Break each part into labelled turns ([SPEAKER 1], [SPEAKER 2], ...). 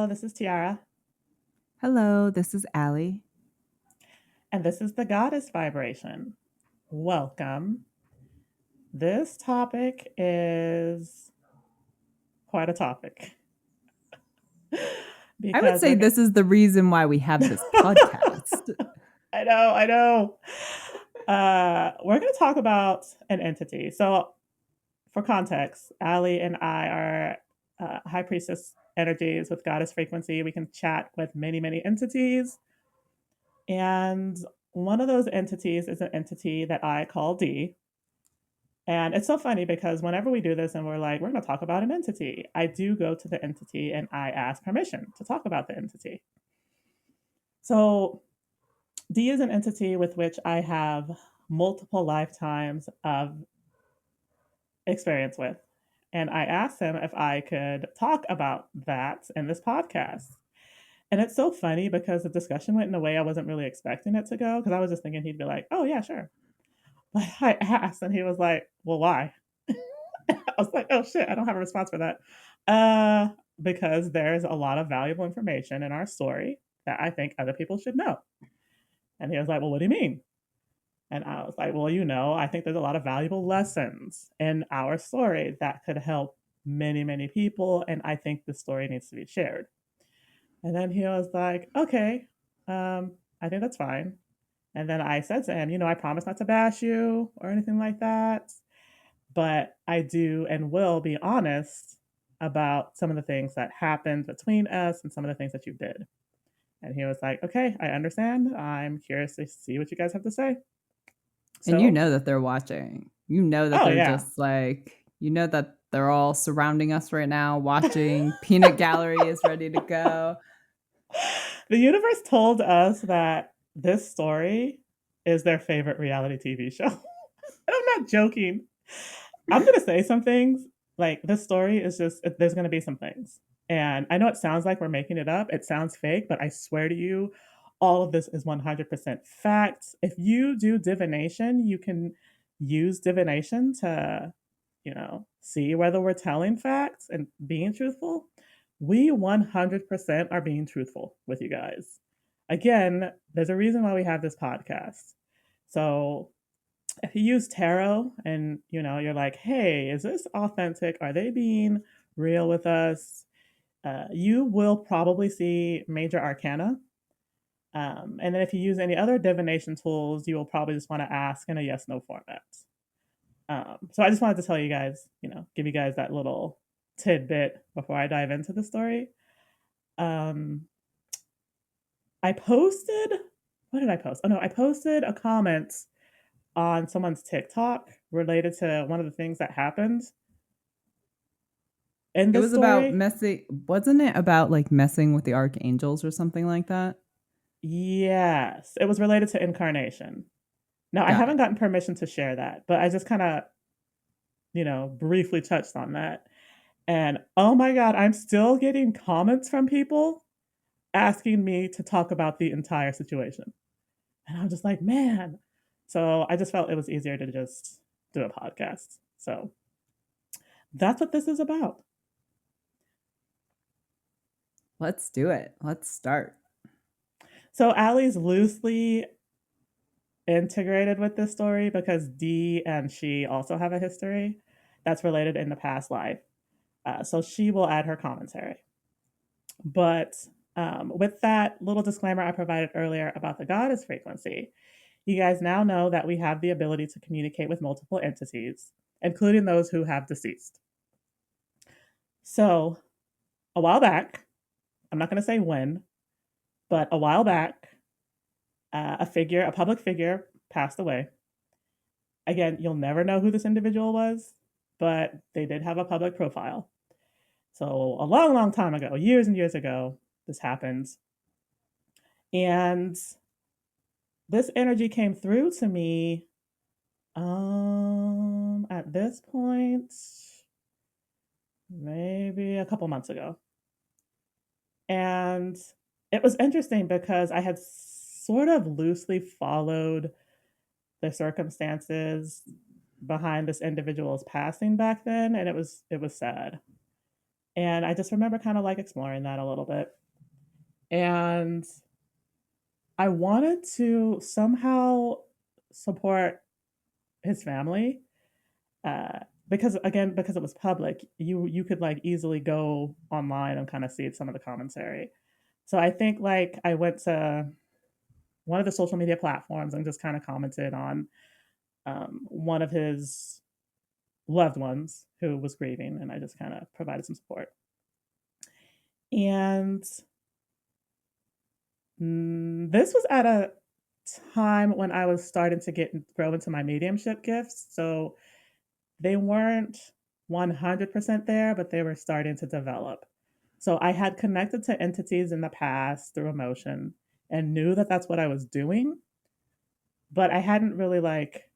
[SPEAKER 1] Hello, this is Tiara,
[SPEAKER 2] Hello, this is Allie.
[SPEAKER 1] and this is the Goddess Vibration. Welcome. This topic is quite a topic
[SPEAKER 2] I would
[SPEAKER 1] because
[SPEAKER 2] say
[SPEAKER 1] we're.
[SPEAKER 2] this is the reason why we have this podcast.
[SPEAKER 1] I know. We're going to talk about an entity. So, for context, Allie and I are high priestess energies with goddess frequency. We can chat with many, many entities. And one of those entities is an entity that I call D. And it's so funny because whenever we do this and we're like, we're going to talk about an entity, I do go to the entity and I ask permission to talk about the entity. So, D is an entity with which I have multiple lifetimes of experience with. And I asked him if I could talk about that in this podcast. And it's so funny because the discussion went in a way I wasn't really expecting it to go because I was just thinking he'd be like, oh, yeah, sure. But I asked and he was like, well, why? I was like, oh shit, I don't have a response for that. Uh, because there's a lot of valuable information in our story that I think other people should know. And he was like, well, what do you mean? And I was like, well, I think there's a lot of valuable lessons in our story that could help many, many people. And I think the story needs to be shared. And then he was like, okay, I think that's fine. And then I said to him, I promise not to bash you or anything like that. But I do and will be honest about some of the things that happened between us and some of the things that you did. And he was like, okay, I understand. I'm curious to see what you guys have to say.
[SPEAKER 2] And you
[SPEAKER 1] So,
[SPEAKER 2] know that they're watching. You know that
[SPEAKER 1] oh,
[SPEAKER 2] they're
[SPEAKER 1] yeah.
[SPEAKER 2] just you know that they're all surrounding us right now, watching. Peanut Gallery is ready to go.
[SPEAKER 1] The universe told us that this story is their favorite reality TV show. And I'm not joking. I'm going to say some things. Like, this story is just, there's going to be some things. And I know it sounds like we're making it up. It sounds fake, but I swear to you, all of this is 100% fact. If you do divination, you can use divination to, see whether we're telling facts and being truthful. We 100% are being truthful with you guys. Again, there's a reason why we have this podcast. So if you use tarot and you're like, hey, is this authentic, are they being real with us, you will probably see major arcana, and then if you use any other divination tools you will probably just want to ask in a yes no format. So I just wanted to tell you guys, give you guys that little tidbit before I dive into the story. um, I posted, what did I post? Oh no, I posted a comment on someone's TikTok related to one of the things that happened in
[SPEAKER 2] It
[SPEAKER 1] this
[SPEAKER 2] was about
[SPEAKER 1] story.
[SPEAKER 2] messing, wasn't it about messing with the archangels or something like that?
[SPEAKER 1] Yes, it was related to incarnation. Now, I
[SPEAKER 2] Got
[SPEAKER 1] haven't
[SPEAKER 2] it.
[SPEAKER 1] gotten permission to share that, but I just kind of, briefly touched on that. And oh my God, I'm still getting comments from people asking me to talk about the entire situation. And I'm just like, man. So I just felt it was easier to just do a podcast. So that's what this is about.
[SPEAKER 2] Let's do it. Let's start.
[SPEAKER 1] So Allie's loosely integrated with this story because Dee and she also have a history that's related in the past life. So she will add her commentary. But with that little disclaimer I provided earlier about the goddess frequency, you guys now know that we have the ability to communicate with multiple entities, including those who have deceased. So a while back, I'm not going to say when, but a while back, a public figure, passed away. Again, you'll never know who this individual was, but they did have a public profile. So a long, long time ago, years and years ago, this happened. And this energy came through to me at this point, maybe a couple months ago. And it was interesting because I had sort of loosely followed the circumstances behind this individual's passing back then, and it was sad. And I just remember kind of like exploring that a little bit. And I wanted to somehow support his family, because again, because it was public, you could like easily go online and kind of see some of the commentary. So I think like I went to one of the social media platforms and just kind of commented on one of his loved ones who was grieving, and I just kind of provided some support. And this was at a time when I was starting to get grow into my mediumship gifts. So they weren't 100% there, but they were starting to develop. So I had connected to entities in the past through emotion and knew that that's what I was doing, but I hadn't really like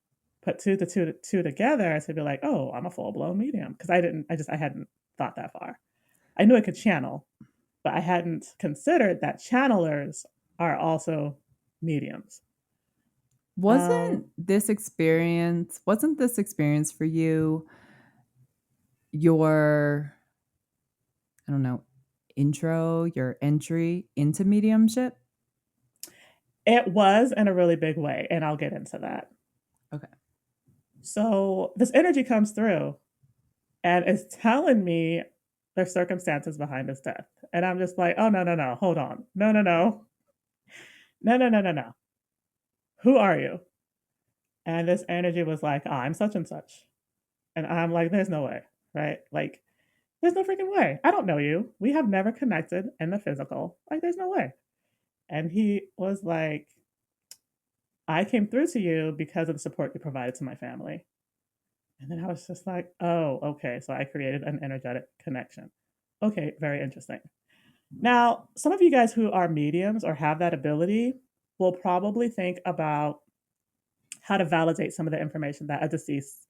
[SPEAKER 1] put two together to be like, oh, I'm a full blown medium, because I hadn't thought that far. I knew I could channel, but I hadn't considered that channelers are also mediums.
[SPEAKER 2] Wasn't
[SPEAKER 1] Um,
[SPEAKER 2] this experience for you your, I don't know, your entry into mediumship?
[SPEAKER 1] it was in a really big way, and I'll get into that.
[SPEAKER 2] Okay.
[SPEAKER 1] So this energy comes through and is telling me the circumstances behind his death. And I'm just like, oh, no, no, no, hold on. No, no, no. No, no, no, no, no. Who are you? And this energy was like, oh, I'm such and such. And I'm like, there's no way, right? Like, there's no freaking way. I don't know you. We have never connected in the physical. Like, there's no way. And he was like, I came through to you because of the support you provided to my family. And then I was just like, oh, okay. So I created an energetic connection. Okay, very interesting. Now, some of you guys who are mediums or have that ability will probably think about how to validate some of the information that a deceased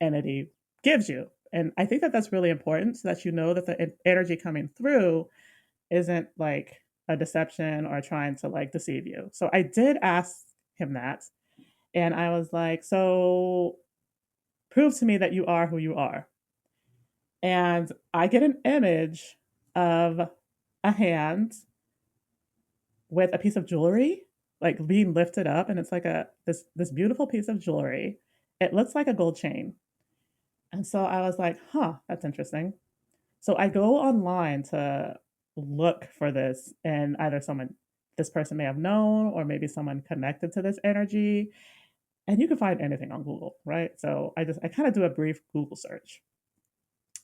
[SPEAKER 1] entity gives you. And I think that that's really important so that you know that the energy coming through isn't like a deception or trying to like deceive you. So I did ask him that. And I was like, so prove to me that you are who you are. And I get an image of a hand with a piece of jewelry like being lifted up, and it's like a this beautiful piece of jewelry. It looks like a gold chain. And so I was like, huh, that's interesting. So I go online to look for this, and either someone this person may have known or maybe someone connected to this energy. And you can find anything on Google, right? So I kind of do a brief Google search.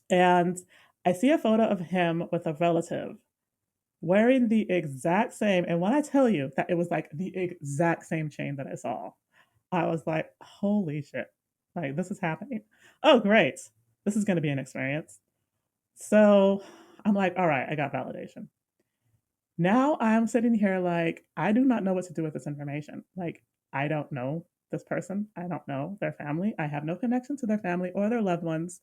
[SPEAKER 1] And I see a photo of him with a relative wearing the exact same. And when I tell you that it was like the exact same chain that I saw, I was like, holy shit, like this is happening. Oh, great. This is going to be an experience. So I'm like, all right, I got validation. Now I'm sitting here like, I do not know what to do with this information. Like, I don't know this person. I don't know their family. I have no connection to their family or their loved ones.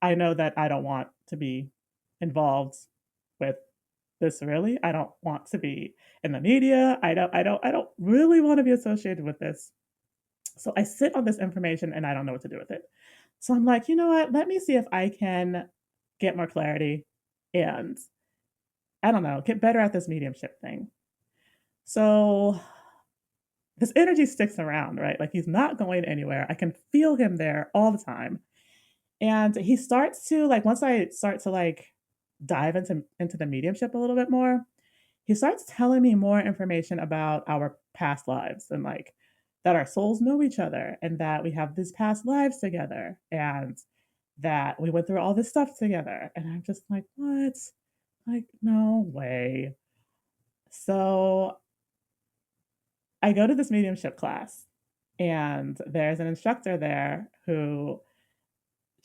[SPEAKER 1] I know that I don't want to be involved with this really. I don't want to be in the media. I don't really want to be associated with this. So I sit on this information and I don't know what to do with it. So I'm like, you know what? Let me see if I can get more clarity and I don't know, get better at this mediumship thing. So this energy sticks around, right? Like he's not going anywhere. I can feel him there all the time. And he starts to like once I start to like dive into the mediumship a little bit more, he starts telling me more information about our past lives and like that our souls know each other and that we have these past lives together and that we went through all this stuff together. And I'm just like, what? Like, no way. So I go to this mediumship class and there's an instructor there who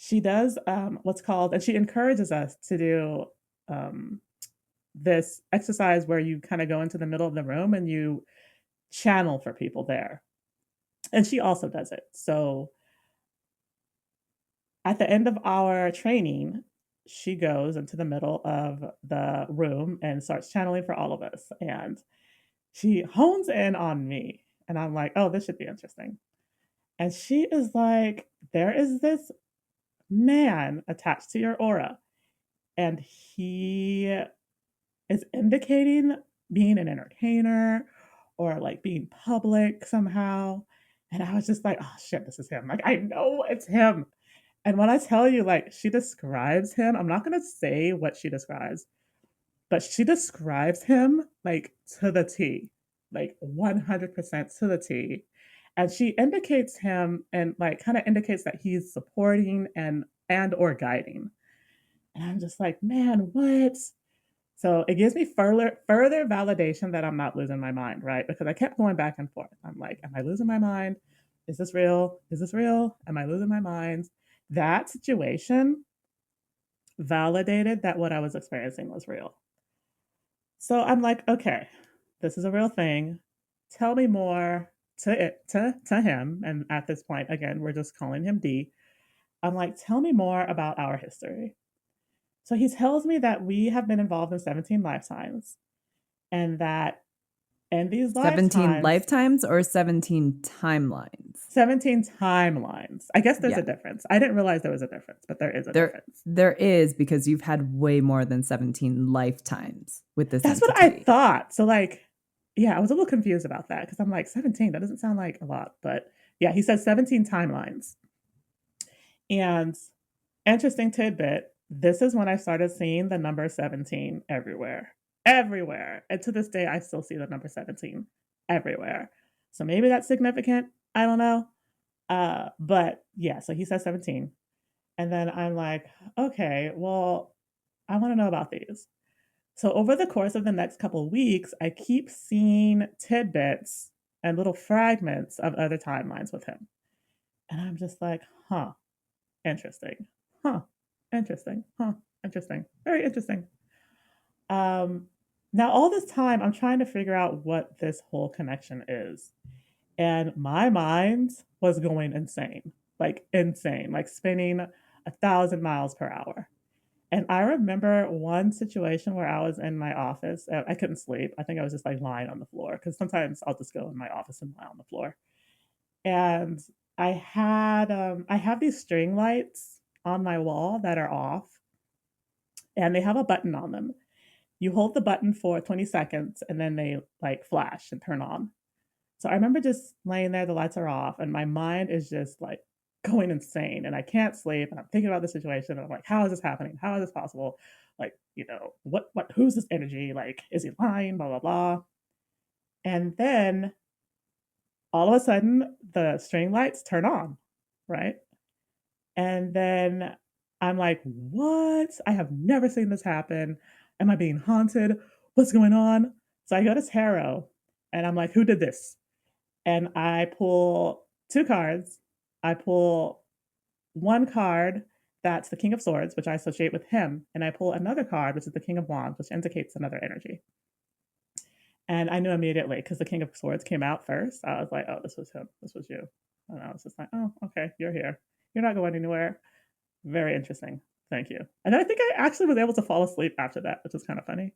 [SPEAKER 1] she does what's called, and she encourages us to do um, this exercise where you kind of go into the middle of the room and you channel for people there. And she also does it. So at the end of our training, she goes into the middle of the room and starts channeling for all of us. And she hones in on me. And I'm like, oh, this should be interesting. And she is like, there is this man attached to your aura. and he is indicating being an entertainer or like being public somehow. And I was just like, oh shit, this is him. Like, I know it's him. And when I tell you, like, she describes him, I'm not going to say what she describes, but she describes him like to the T, like 100% to the T. And she indicates him and like kind of indicates that he's supporting and or guiding. And I'm just like, man, what? So it gives me further validation that I'm not losing my mind, right? Because I kept going back and forth. I'm like, am I losing my mind? Is this real? Is this real? Am I losing my mind? That situation validated that what I was experiencing was real. So I'm like, okay, this is a real thing. Tell me more to him. And at this point, again, we're just calling him D. I'm like, tell me more about our history. So he tells me that we have been involved in 17 lifetimes and that in these
[SPEAKER 2] 17
[SPEAKER 1] lifetimes,
[SPEAKER 2] lifetimes or 17 timelines?
[SPEAKER 1] 17 timelines. I guess there's
[SPEAKER 2] Yeah.
[SPEAKER 1] a difference. I didn't realize there was a difference, but there is a
[SPEAKER 2] There
[SPEAKER 1] difference.
[SPEAKER 2] there is, because you've had way more than 17 lifetimes with this
[SPEAKER 1] That's what I
[SPEAKER 2] entity.
[SPEAKER 1] thought. So, like, yeah, I was a little confused about that because I'm like, 17, that doesn't sound like a lot. But yeah, he says 17 timelines. And interesting tidbit, this is when I started seeing the number 17 everywhere. Everywhere. And to this day, I still see the number 17 everywhere. So maybe that's significant. I don't know. But yeah, so he says 17. And then I'm like, okay, well, I want to know about these. So over the course of the next couple of weeks, I keep seeing tidbits and little fragments of other timelines with him. And I'm just like, huh, interesting. Huh, interesting. Huh, interesting. Very interesting. Um, Now, all this time, I'm trying to figure out what this whole connection is. And my mind was going insane, like spinning 1,000 miles per hour. And I remember one situation where I was in my office. I couldn't sleep. I think I was just like lying on the floor because sometimes I'll just go in my office and lie on the floor. And I have these string lights on my wall that are off, and they have a button on them. You hold the button for 20 seconds, and then they like flash and turn on. So I remember just laying there, the lights are off, and my mind is just like going insane, and I can't sleep, and I'm thinking about the situation, and I'm like, how is this happening? How is this possible? Like, who's this energy? Like, is he lying? Blah, blah, blah. And then all of a sudden, the string lights turn on, right? And then I'm like, what? I have never seen this happen. Am I being haunted? What's going on? So I go to tarot, and I'm like, who did this? And I pull two cards. I pull one card that's the King of Swords, which I associate with him, and I pull another card, which is the King of Wands, which indicates another energy. And I knew immediately because the King of Swords came out first. I was like, oh, this was him. This was you. And I was just like, oh, okay, you're here. You're not going anywhere. Very interesting. Thank you. And then I think I actually was able to fall asleep after that, which is kind of funny.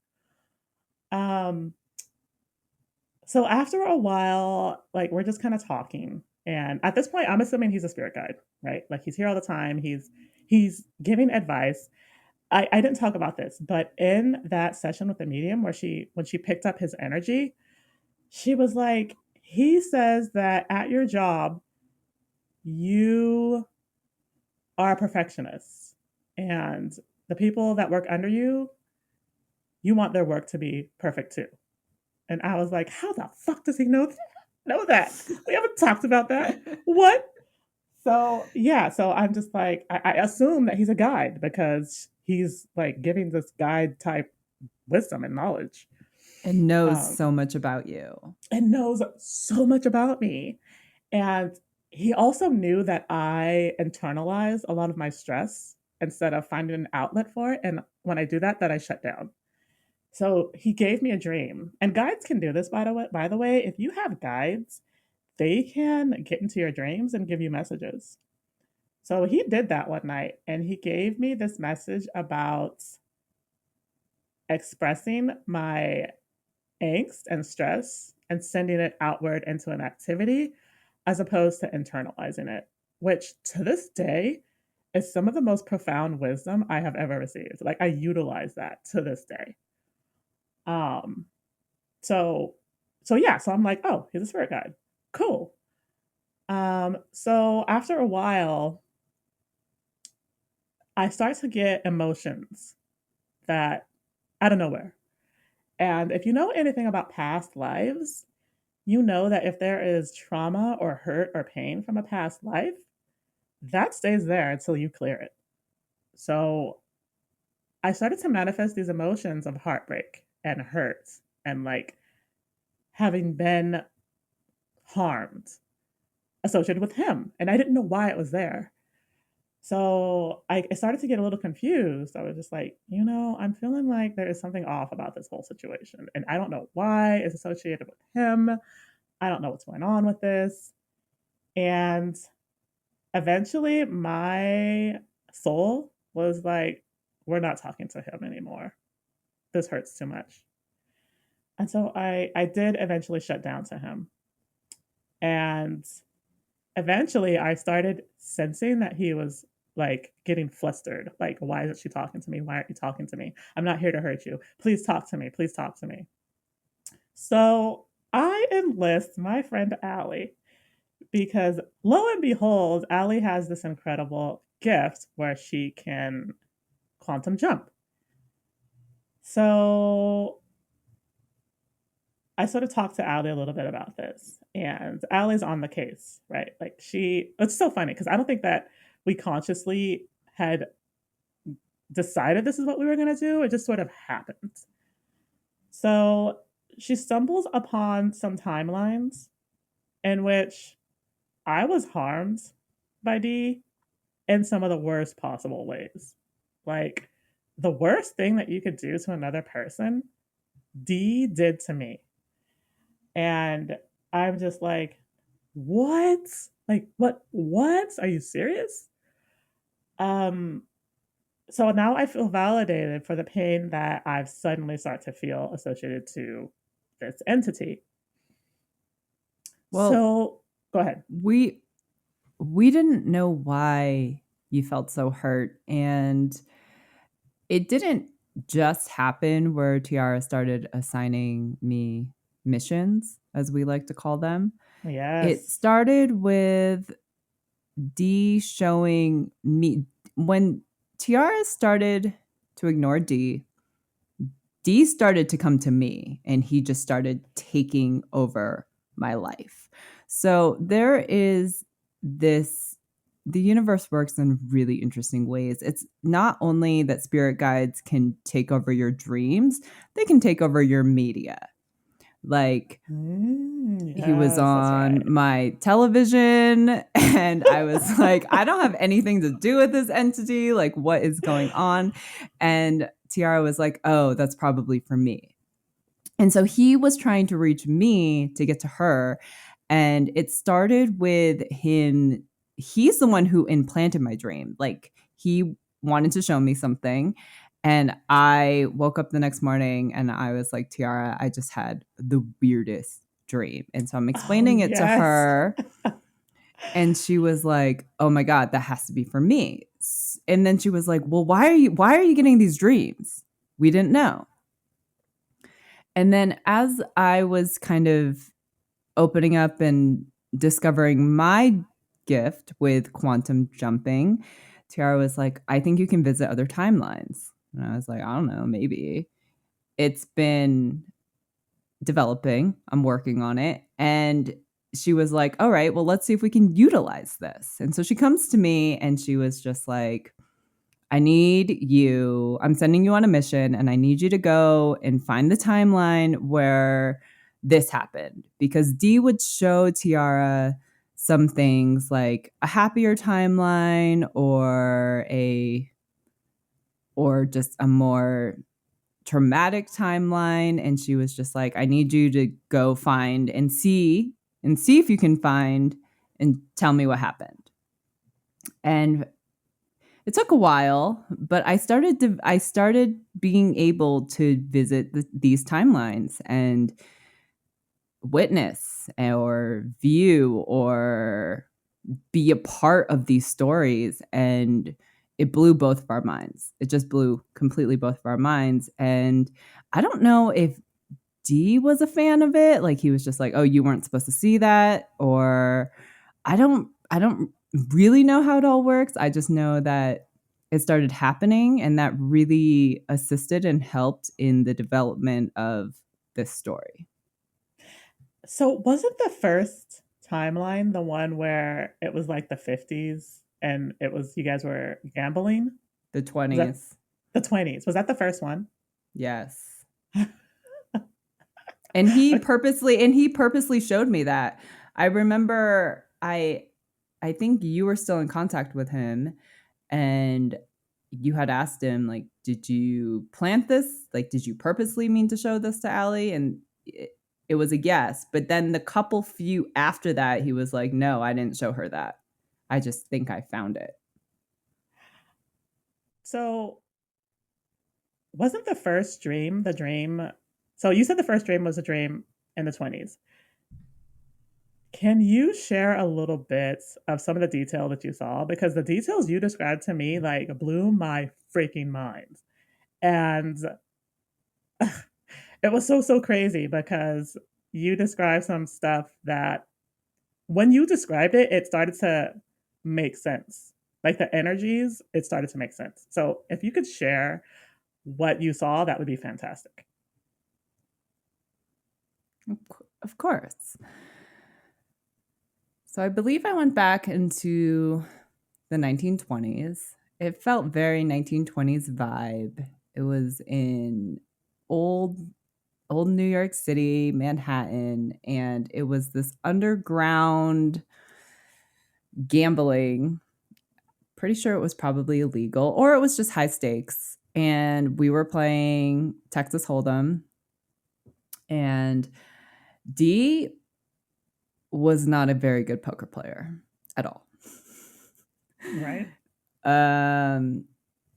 [SPEAKER 1] Um, So after a while, like we're just kind of talking. And at this point, I'm assuming he's a spirit guide, right? Like he's here all the time. He's giving advice. I didn't talk about this, but in that session with the medium where when she picked up his energy, she was like, he says that at your job, you are a perfectionist. And the people that work under you, you want their work to be perfect too. And I was like, how the fuck does he know that? We haven't talked about that. What? So yeah, so I'm just like, I assume that he's a guide because he's like giving this guide type wisdom and knowledge.
[SPEAKER 2] It knows
[SPEAKER 1] Um,
[SPEAKER 2] so much about you.
[SPEAKER 1] and knows so much about me. And he also knew that I internalize a lot of my stress instead of finding an outlet for it. And when I do that, I shut down. So he gave me a dream. And guides can do this, by the way. If you have guides, they can get into your dreams and give you messages. So he did that one night and he gave me this message about expressing my angst and stress and sending it outward into an activity as opposed to internalizing it, which to this day is some of the most profound wisdom I have ever received. Like I utilize that to this day. Um, so so I'm like, oh, he's a spirit guide. Cool. So after a while, I start to get emotions that out of nowhere. And if you know anything about past lives, you know that if there is trauma or hurt or pain from a past life, that stays there until you clear it. So I started to manifest these emotions of heartbreak and hurt and like having been harmed associated with him. And I didn't know why it was there. So I started to get a little confused. I was just like, I'm feeling like there is something off about this whole situation. And I don't know why it's associated with him. I don't know what's going on with this. And eventually my soul was like, we're not talking to him anymore. This hurts too much. And so I did eventually shut down to him. And eventually I started sensing that he was like getting flustered. Like, why isn't she talking to me? Why aren't you talking to me? I'm not here to hurt you. Please talk to me. Please talk to me. So I enlist my friend Allie because lo and behold, Allie has this incredible gift where she can quantum jump. So I sort of talked to Allie a little bit about this, and Allie's on the case, right? Like it's so funny because I don't think that we consciously had decided this is what we were going to do. It just sort of happened. So she stumbles upon some timelines in which I was harmed by D in some of the worst possible ways. Like the worst thing that you could do to another person, D did to me. And I'm just like, what? Like, what? Are you serious? Um, so now I feel validated for the pain that I've suddenly started to feel associated to this entity.
[SPEAKER 2] Well,
[SPEAKER 1] So go ahead.
[SPEAKER 2] we didn't know why you felt so hurt, and it didn't just happen where Tiarra started assigning me missions, as we like to call them. It
[SPEAKER 1] Yes.
[SPEAKER 2] started with D showing me when Tiarra started to ignore D. D started to come to me, and he just started taking over my life. So there is this, the universe works in really interesting ways. It's not only that spirit guides can take over your dreams, they can take over your media. Like, he was
[SPEAKER 1] Yes, that's
[SPEAKER 2] on
[SPEAKER 1] right.
[SPEAKER 2] my television, and I was like, I don't have anything to do with this entity. Like, what is going on? And Tiarra was like, oh, that's probably for me. And so he was trying to reach me to get to her. And it started with him. He's the one who implanted my dream. Like, he wanted to show me something. And I woke up the next morning and I was like, Tiarra, I just had the weirdest dream. And so I'm
[SPEAKER 1] Oh,
[SPEAKER 2] explaining it to
[SPEAKER 1] yes.
[SPEAKER 2] her. And she was like, oh my God, that has to be for me. And then she was like, well, why are you getting these dreams? We didn't know. And then as I was kind of opening up and discovering my gift with quantum jumping, Tiarra was like, I think you can visit other timelines. And I was like, I don't know, maybe. It's been developing. I'm working on it. And she was like, all right, well, let's see if we can utilize this. And so she comes to me and she was just like, I need you, I'm sending you on a mission, and I need you to go and find the timeline where this happened. Because D would show Tiarra some things like a happier timeline or just a more traumatic timeline. And she was just like, I need you to go find and see if you can find and tell me what happened. And it took a while, but I started being able to visit these timelines and witness or view or be a part of these stories, and it blew both of our minds. It just blew completely both of our minds. And I don't know if D was a fan of it. Like he was just like, "Oh, you weren't supposed to see that," or I don't really know how it all works. I just know that it started happening, and that really assisted and helped in the development of this story.
[SPEAKER 1] So wasn't the first timeline the one where it was like the 50s and it was you guys were gambling?
[SPEAKER 2] The
[SPEAKER 1] Was that
[SPEAKER 2] 20s.
[SPEAKER 1] the 20s? Was that the first one?
[SPEAKER 2] Yes. And he purposely showed me that. I remember I think you were still in contact with him, and you had asked him like, did you plant this? Like, did you purposely mean to show this to Allie? And it was a yes. But then the couple few after that, he was like, no, I didn't show her that. I just think I found it.
[SPEAKER 1] So wasn't the first dream the dream? So you said the first dream was a dream in the 20s. Can you share a little bit of some of the detail that you saw? Because the details you described to me like blew my freaking mind. And it was so crazy because you described some stuff that when you described it, it started to make sense. Like the energies, it started to make sense. So if you could share what you saw, that would be fantastic.
[SPEAKER 2] Of course. So I believe I went back into the 1920s. It felt very 1920s vibe. It was in old old New York City, Manhattan, and it was this underground gambling. Pretty sure it was probably illegal or it was just high stakes. And we were playing Texas Hold'em, and D was not a very good poker player at all.
[SPEAKER 1] Right?
[SPEAKER 2] Um,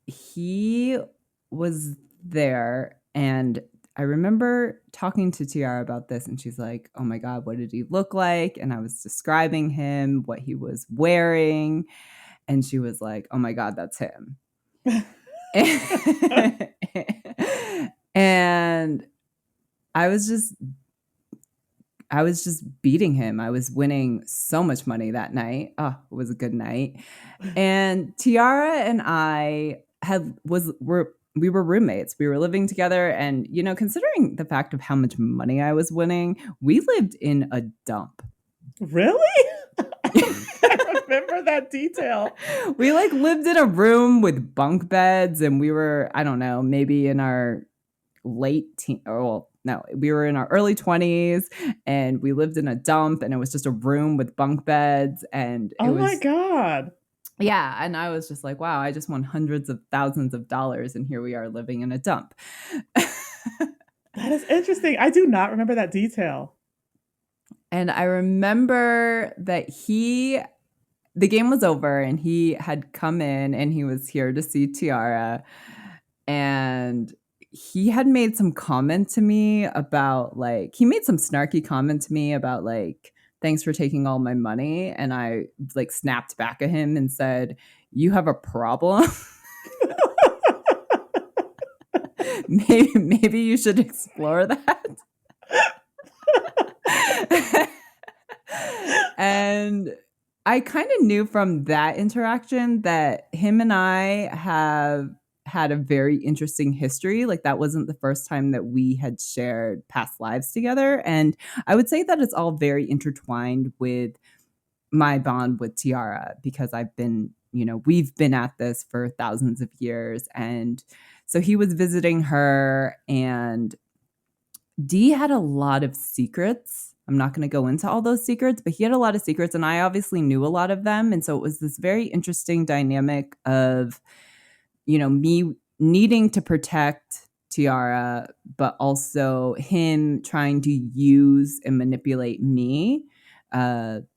[SPEAKER 2] he was there, and I remember talking to Tiarra about this, and she's like, "Oh my god, what did he look like?" And I was describing him, what he was wearing, and she was like, "Oh my god, that's him." And I was just I was just beating him. I was winning so much money that night. Oh, it was a good night. And Tiarra and I we were roommates. We were living together, and considering the fact of how much money I was winning, we lived in a dump.
[SPEAKER 1] Really? I remember that detail.
[SPEAKER 2] We like lived in a room with bunk beds, and we were, I don't know, maybe in our late teen, or well, no, we were in our early 20s, and we lived in a dump, and it was just a room with bunk beds, and it
[SPEAKER 1] Oh my
[SPEAKER 2] was,
[SPEAKER 1] god.
[SPEAKER 2] yeah. And I was just like, wow, I just won hundreds of thousands of dollars, and here we are living in a dump.
[SPEAKER 1] That is interesting. I do not remember that detail.
[SPEAKER 2] And I remember that the game was over, and he had come in, and he was here to see Tiarra, and he had made some comment to me about like, he made some snarky comment to me about like, thanks for taking all my money. And I like snapped back at him and said, you have a problem. Maybe you should explore that. And I kind of knew from that interaction that him and I have had a very interesting history. Like that wasn't the first time that we had shared past lives together. And I would say that it's all very intertwined with my bond with Tiarra, because we've been at this for thousands of years. And so he was visiting her, and D had a lot of secrets. I'm not going to go into all those secrets, but he had a lot of secrets, and I obviously knew a lot of them. And so it was this very interesting dynamic of, me needing to protect Tiarra, but also him trying to use and manipulate me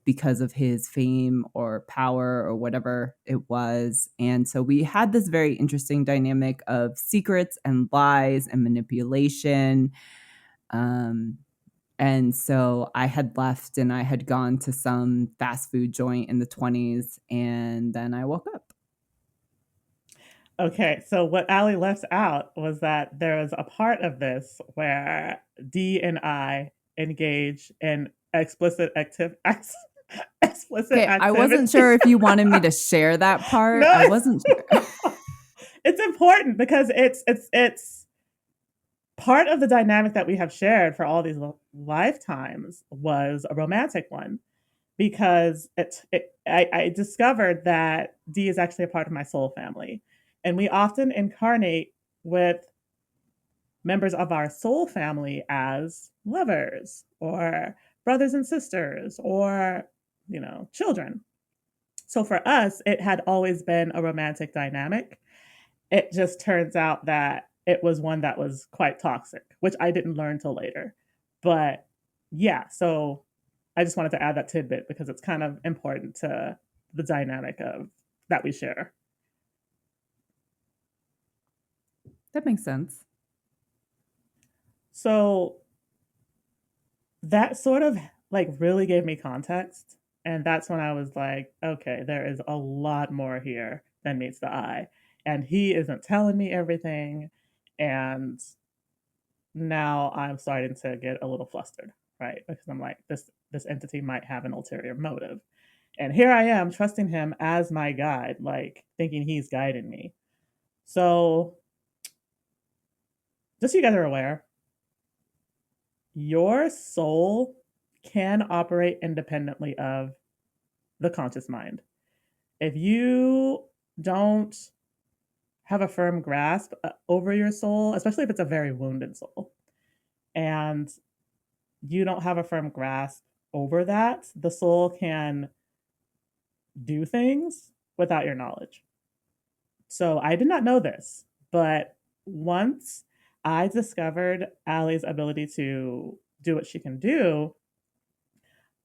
[SPEAKER 2] because of his fame or power or whatever it was. And so we had this very interesting dynamic of secrets and lies and manipulation. Um, And so I had left and I had gone to some fast food joint in the 20s, and then I woke up.
[SPEAKER 1] Okay, so what Ali left out was that there was a part of this where D and I engage in explicit
[SPEAKER 2] Okay, I wasn't
[SPEAKER 1] activity.
[SPEAKER 2] sure if you wanted me to share that part.
[SPEAKER 1] No,
[SPEAKER 2] I wasn't sure.
[SPEAKER 1] it's important because it's part of the dynamic that we have shared for all these lifetimes was a romantic one because I discovered that D is actually a part of my soul family, and we often incarnate with members of our soul family as lovers or brothers and sisters or children. So for us, it had always been a romantic dynamic. It just turns out that it was one that was quite toxic, which I didn't learn till later. But yeah, so I just wanted to add that tidbit because it's kind of important to the dynamic of that we share.
[SPEAKER 2] That makes sense.
[SPEAKER 1] So that sort of like really gave me context. And that's when I was like, okay, there is a lot more here than meets the eye. And he isn't telling me everything. And now I'm starting to get a little flustered, right? Because I'm like, this entity might have an ulterior motive. And here I am trusting him as my guide, like thinking he's guiding me. So just so you guys are aware, your soul can operate independently of the conscious mind. If you don't have a firm grasp over your soul, especially if it's a very wounded soul, and you don't have a firm grasp over that, the soul can do things without your knowledge. So I did not know this, but once I discovered Allie's ability to do what she can do,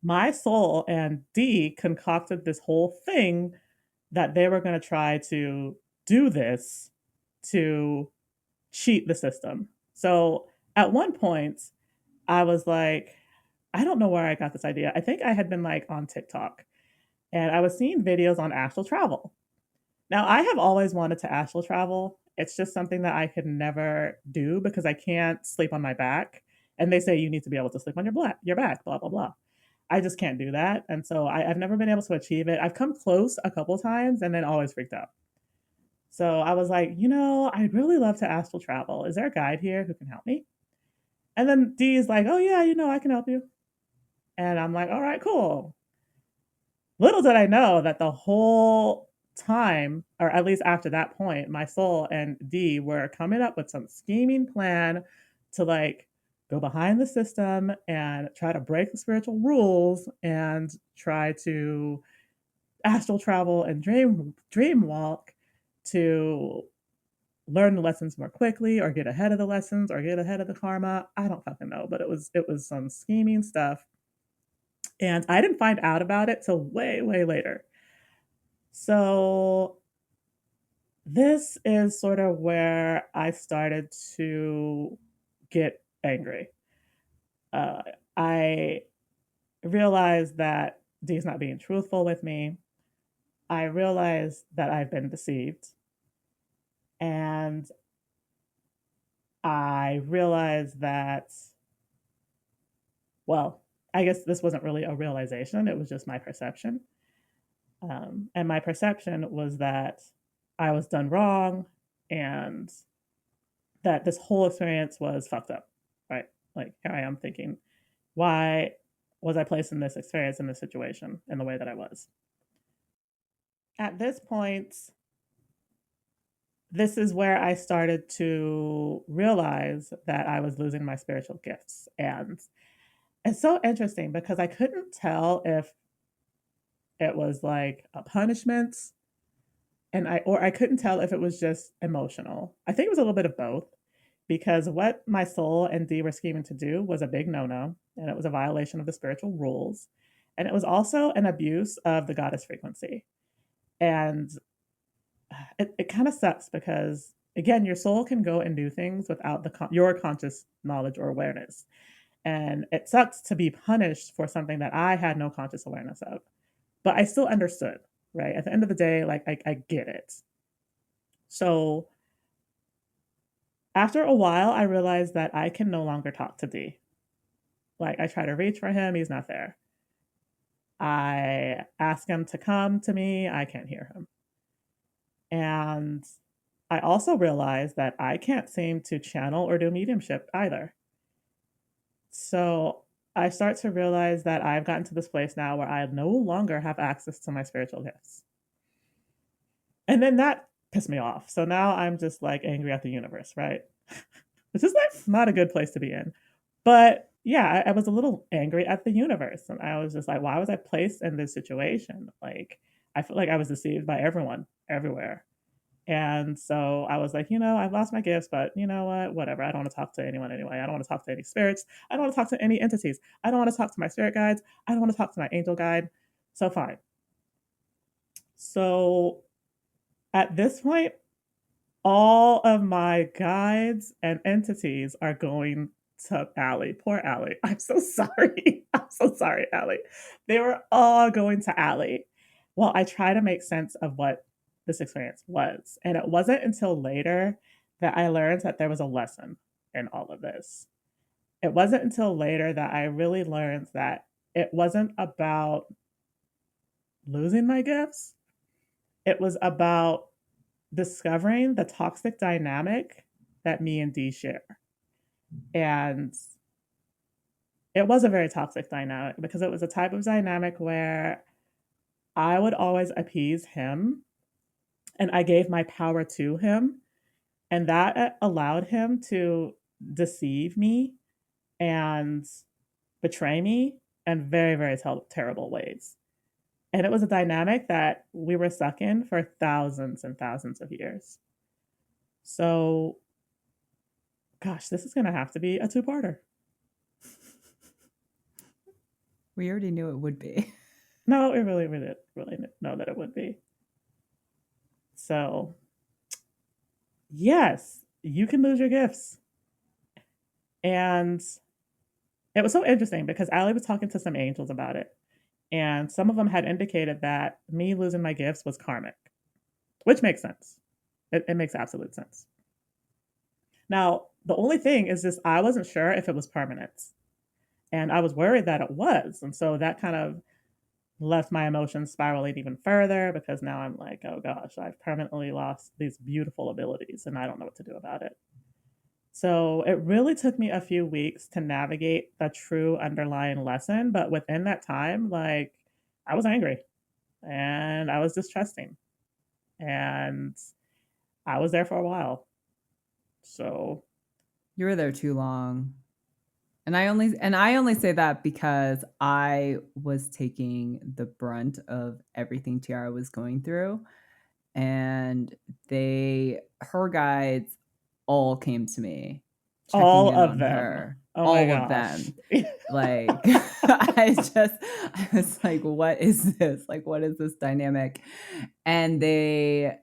[SPEAKER 1] my soul and D concocted this whole thing that they were going to try to do this to cheat the system. So at one point, I was like, I don't know where I got this idea. I think I had been like on TikTok and I was seeing videos on astral travel. Now, I have always wanted to astral travel. It's just something that I could never do because I can't sleep on my back. And they say you need to be able to sleep on your back, blah, blah, blah. I just can't do that. And so I've never been able to achieve it. I've come close a couple times and then always freaked out. So I was like, I'd really love to astral travel. Is there a guide here who can help me? And then D is like, oh, yeah, I can help you. And I'm like, all right, cool. Little did I know that the whole time, or at least after that point, my soul and D were coming up with some scheming plan to like go behind the system and try to break the spiritual rules and try to astral travel and dream walk to learn the lessons more quickly or get ahead of the lessons or get ahead of the karma. I don't fucking know, but it was some scheming stuff. And I didn't find out about it till way, way later. So this is sort of where I started to get angry. Uh, I realized that Dee's not being truthful with me. I realized that I've been deceived. And I realized that, well, I guess this wasn't really a realization, it was just my perception. And my perception was that I was done wrong and that this whole experience was fucked up, right? Like, here I am thinking, why was I placed in this experience, in this situation, in the way that I was? At this point, this is where I started to realize that I was losing my spiritual gifts. And it's so interesting because I couldn't tell if it was like a punishment I couldn't tell if it was just emotional. I think it was a little bit of both because what my soul and D were scheming to do was a big no-no and it was a violation of the spiritual rules. And it was also an abuse of the goddess frequency. And it kind of sucks because again, your soul can go and do things without your conscious knowledge or awareness. And it sucked to be punished for something that I had no conscious awareness of. But I still understood, right? At the end of the day, like I get it. So after a while, I realized that I can no longer talk to D. Like I try to reach for him, he's not there. I ask him to come to me, I can't hear him. And I also realized that I can't seem to channel or do mediumship either. So I start to realize that I've gotten to this place now where I no longer have access to my spiritual gifts. And then that pissed me off. So now I'm just like angry at the universe, right? Which is like not a good place to be in. But yeah, I was a little angry at the universe. And I was just like, why was I placed in this situation? Like, I feel like I was deceived by everyone, everywhere. And so I was like, I've lost my gifts, but you know what? Whatever. I don't want to talk to anyone anyway. I don't want to talk to any spirits. I don't want to talk to any entities. I don't want to talk to my spirit guides. I don't want to talk to my angel guide. So fine. So at this point, all of my guides and entities are going to Allie. Poor Allie. I'm so sorry. I'm so sorry, Allie. They were all going to Allie. Well, I try to make sense of what this experience was. And it wasn't until later that I learned that there was a lesson in all of this. It wasn't until later that I really learned that it wasn't about losing my gifts, it was about discovering the toxic dynamic that me and D share. And it was a very toxic dynamic because it was a type of dynamic where I would always appease him and I gave my power to him. And that allowed him to deceive me and betray me in very, very terrible ways. And it was a dynamic that we were stuck in for thousands and thousands of years. So, gosh, this is going to have to be a two-parter.
[SPEAKER 2] We already knew it would be.
[SPEAKER 1] No, we really know that it would be. So, yes, you can lose your gifts. And it was so interesting because Allie was talking to some angels about it. And some of them had indicated that me losing my gifts was karmic, which makes sense. It makes absolute sense. Now, the only thing is just I wasn't sure if it was permanent. And I was worried that it was. And so that kind of left my emotions spiraling even further because now I'm like, oh gosh, I've permanently lost these beautiful abilities and I don't know what to do about it. So it really took me a few weeks to navigate the true underlying lesson. But within that time, like I was angry and I was distrusting and I was there for a while. So
[SPEAKER 2] You were there too long. And I only say that because I was taking the brunt of everything Tiarra was going through. And her guides all came to me checking
[SPEAKER 1] all
[SPEAKER 2] in
[SPEAKER 1] of
[SPEAKER 2] on
[SPEAKER 1] them.
[SPEAKER 2] her.
[SPEAKER 1] Oh my
[SPEAKER 2] All of
[SPEAKER 1] gosh.
[SPEAKER 2] them. Like I was like, what is this? Like, what is this dynamic? And they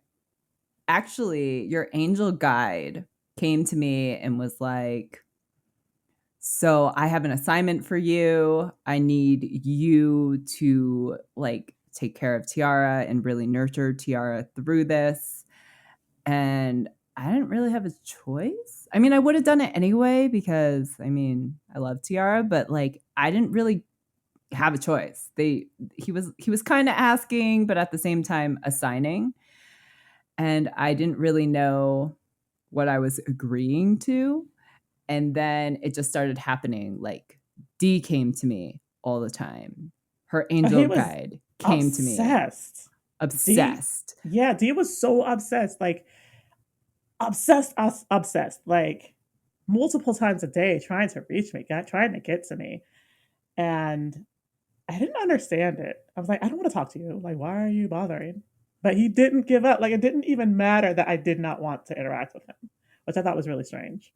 [SPEAKER 2] actually, your angel guide came to me and was like, so I have an assignment for you. I need you to like take care of Tiarra and really nurture Tiarra through this. And I didn't really have a choice. I mean, I would have done it anyway because I mean, I love Tiarra, but like I didn't really have a choice. He was kind of asking, but at the same time assigning. And I didn't really know what I was agreeing to. And then it just started happening. Like D came to me all the time. Her angel
[SPEAKER 1] He was
[SPEAKER 2] guide came to me.
[SPEAKER 1] obsessed. D,
[SPEAKER 2] Obsessed.
[SPEAKER 1] yeah, D was so obsessed, like obsessed, like multiple times a day, trying to reach me, trying to get to me, and I didn't understand it. I was like, I don't want to talk to you. Like, why are you bothering? But he didn't give up. Like, it didn't even matter that I did not want to interact with him, which I thought was really strange.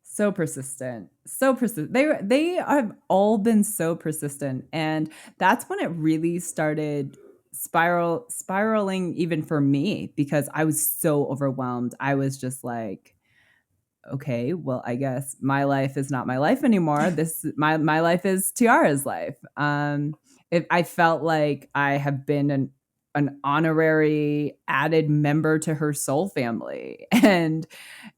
[SPEAKER 2] So persistent. So persistent. They have all been so persistent. And that's when it really started spiraling even for me because I was so overwhelmed. I was just like, okay, well, I guess my life is not my life anymore. My life is Tiarra's life. I felt like I have been an honorary added member to her soul family, and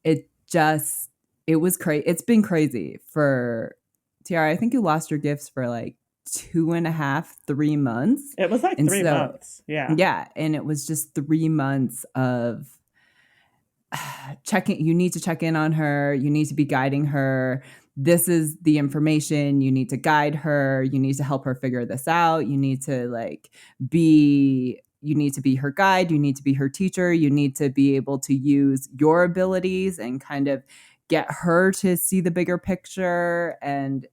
[SPEAKER 2] it just it was crazy. It's been crazy for Tiarra. I think you lost your gifts for like 2.5, 3 months,
[SPEAKER 1] It was like
[SPEAKER 2] and
[SPEAKER 1] 3 months. Yeah.
[SPEAKER 2] yeah, and it was just 3 months of checking. You need to check in on her. You need to be guiding her. This is the information. You need to guide her. You need to help her figure this out. You need to be her guide. You need to be her teacher. You need to be able to use your abilities and kind of get her to see the bigger picture. And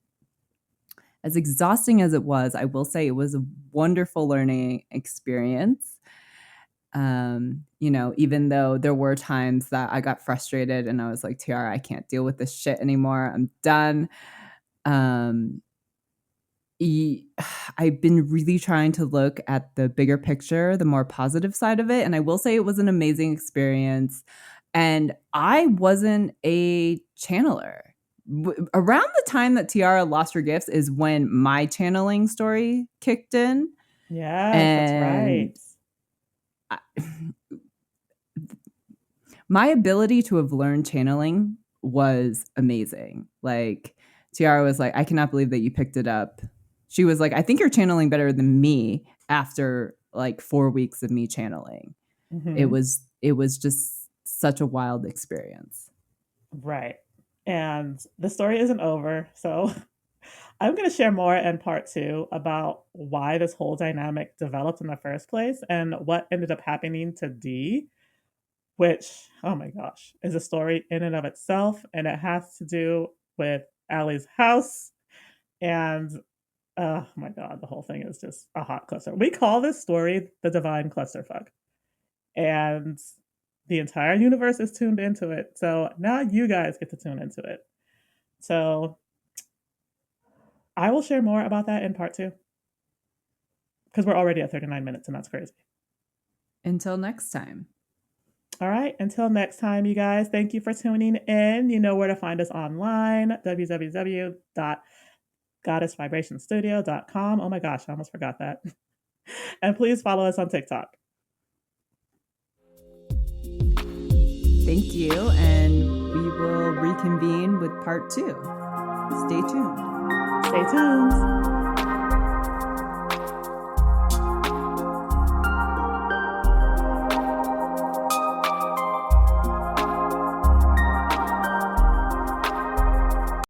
[SPEAKER 2] as exhausting as it was, I will say it was a wonderful learning experience. Even though there were times that I got frustrated and I was like, Tiarra, I can't deal with this shit anymore. I'm done. I've been really trying to look at the bigger picture, the more positive side of it. And I will say it was an amazing experience. And I wasn't a channeler. Around the time that Tiarra lost her gifts is when my channeling story kicked in.
[SPEAKER 1] Yes, that's
[SPEAKER 2] And
[SPEAKER 1] right.
[SPEAKER 2] my ability to have learned channeling was amazing. Like, Tiarra was like, I cannot believe that you picked it up. She was like, I think you're channeling better than me after like 4 weeks of me channeling. It
[SPEAKER 1] Hmm.
[SPEAKER 2] was just such a wild experience.
[SPEAKER 1] Right. And the story isn't over. So I'm going to share more in part two about why this whole dynamic developed in the first place and what ended up happening to Dee, which, oh my gosh, is a story in and of itself. And it has to do with Allie's house. And oh my God, the whole thing is just a hot cluster. We call this story the Divine Clusterfuck. And the entire universe is tuned into it. So now you guys get to tune into it. So I will share more about that in part two because we're already at 39 minutes and that's crazy.
[SPEAKER 2] Until next time.
[SPEAKER 1] All right. Until next time, you guys, thank you for tuning in. You know where to find us online www.goddessvibrationstudio.com. Oh my gosh, I almost forgot that. And please follow us on TikTok.
[SPEAKER 2] Thank you. And we will reconvene with part 2. Stay tuned.
[SPEAKER 1] Stay tuned.